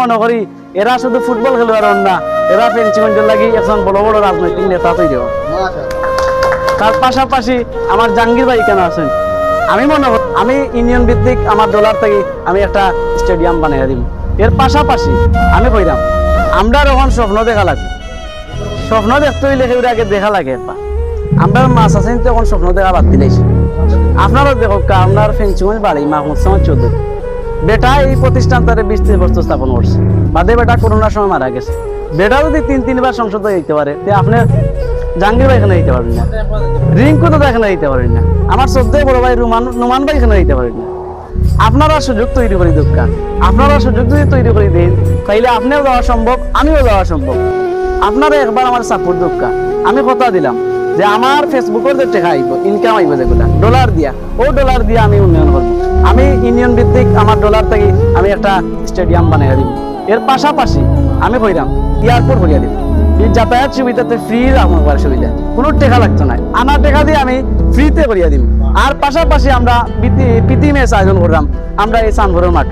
মনে করি এরা শুধু ফুটবল খেলোয়াড় না, এরা ফেঞ্চিগঞ্জের লাগি একজন বড় বড় রাজনৈতিক নেতা তৈরি হয়। তার পাশাপাশি আমার জাহাঙ্গীর ভাই কেন আছেন, আমি মনে করি আমি ইউনিয়ন ভিত্তিক আমার ডলার থেকে আমি একটা স্টেডিয়াম বানিয়ে দিব। এর পাশাপাশি আমি কইলাম আমরা যখন স্বপ্ন দেখা লাগবে, স্বপ্ন দেখতে হইলে সেগুলো আগে দেখা লাগে। আমরা মাছ আছেন তখন স্বপ্ন দেখা বাদ দিলেছি। আপনারও দেখো আপনার ফেঞ্চিগঞ্জ বাড়ি মাহমুদ সামাদ চৌধুরী বেটা এই প্রতিষ্ঠান তারে 20-30 বছর স্থাপন করছে, বাদে বেটা করোনার সময় মারা গেছে। বেটা যদি 3-3বার সংসদে যেতে পারে, আপনি জাহাঙ্গীর ভাই এখানে যেতে পারেন না, রিঙ্কু তো এখানে যেতে পারেন না, আমার শ্রদ্ধেয় বড় ভাই নুমান ভাই এখানে যেতে পারেন না। আপনারা সুযোগ তৈরি করে দোকান, আপনারা সুযোগ যদি তৈরি করে দেন তাইলে আপনিও যাওয়া সম্ভব, আমিও যাওয়া সম্ভব। আপনারা একবার আমার সাপোর্ট দোকান, আমি কথা দিলাম যে আমার ফেসবুকের যে টাকা আইব, ইনকাম আইব যেগুলা ডলার দিয়া, ও ডলার দিয়া আমি উন্নয়ন করবো। আমি ইউনিয়ন ভিত্তিক আমার ডলার থেকে আমি একটা স্টেডিয়াম বানিয়ে দিব। এর পাশাপাশি আমি কইলাম এয়ারপোর্ট করিয়া দিব, এই যাতায়াত সুবিধাতে ফ্রি রাখার সুবিধা, কোনো টাকা লাগতো না, আনা টাকা দিয়ে আমি ফ্রিতে করিয়া দিব। আর পাশাপাশি আমরা প্রীতি ম্যাচ আয়োজন করলাম আমরা এই চানভরের মাঠ,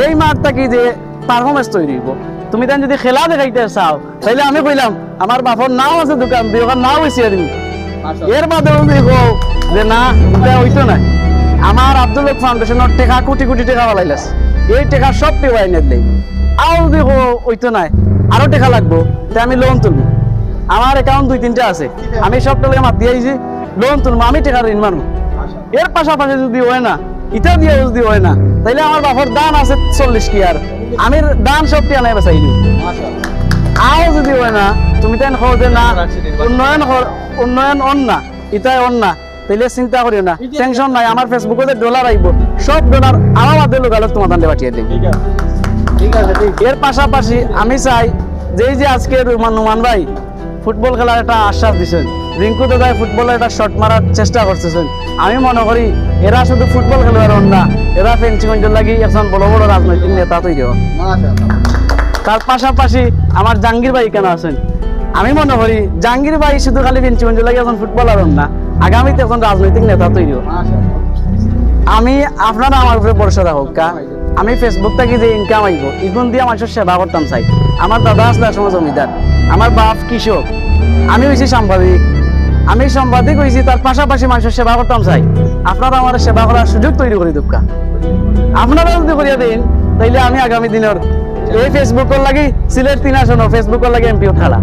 এই মাঠটা কি যে পারফরমেন্স তৈরি হইব। তুমি তাই যদি খেলা দেখাইতে চাও তাহলে আমি কইলাম আমার বাপর নাও আছে দোকান, দোকান নাও বেশি দিব। এর বাদেও দেখো যে না হইতো না, আমার আব্দুল ফাউন্ডেশনের টাকা কোটি কোটি টাকা বানাইলাস, এই টাকা সব পেওয়াই নেই। আরো দেখো হইতো না, আরো টাকা লাগবো, তাই আমি লোন তুলবো। আমার অ্যাকাউন্ট 2-3টা আছে, আমি সব টাকা মাত দিয়ে আইছি, লোন তুলবো, আমি টাকা ঋণ মারবো। এর পাশাপাশি যদি হয় না, ইটা দিয়ে যদি হয় না, তাইলে আমার বাপর দান আছে 40 কি, আর আমি দান সব টিয়া নাই বেচাই দিব। আও যদি হয় না, তুমি তাই যে না উন্নয়ন অন না, ইটাই অন না, তাইলে চিন্তা করিও না, টেনশন নাই। আমার ফেসবুকে যে ডলার আইব, সব ডলার আমার মাধ্যমে লোকালক তোমার দান্ডে পাঠিয়ে দিই। এর পাশাপাশি আমি চাই যে আজকে নুমান ভাই ফুটবল খেলার একটা আশ্বাস দিচ্ছেন, রিঙ্কু দাদাই ফুটবলের একটা শট মারার চেষ্টা করতেছেন, আমি মনে করি এরা শুধু ফুটবল খেলোয়াড় না, এরা ফেঞ্চিগঞ্জের লাগি একজন বড় বড় রাজনৈতিক নেতা তৈরি হয়। তার পাশাপাশি আমার জাহাঙ্গীর ভাই কেন আছেন, আমি মনে করি জাহাঙ্গীর ভাই শুধু খালি ফেঞ্চিগঞ্জের লাগি একজন ফুটবলার না, আগামীতে একজন রাজনৈতিক নেতা তৈরি হয়। আমি আপনারা আমার উপরে ভরসা রাখুক, আমি ফেসবুক থেকে যে ইনকাম আইব ইগুন দিয়ে মানুষের সেবা করতাম চাই। আমার দাদা আসলে সময় জমিদার, আমার বাপ কৃষক, আমি হয়েছি সাংবাদিক, আমি সাংবাদিক হয়েছি, তার পাশাপাশি মানুষের সেবা করতাম চাই। আপনারা আমার সেবা করার সুযোগ তৈরি করে দোকা, আপনারা যদি করিয়া দিন তাইলে আমি আগামী দিনের এই ফেসবুকের লাগি সিলেট 3 আসন ফেসবুকের লাগি এমপিও খেলা।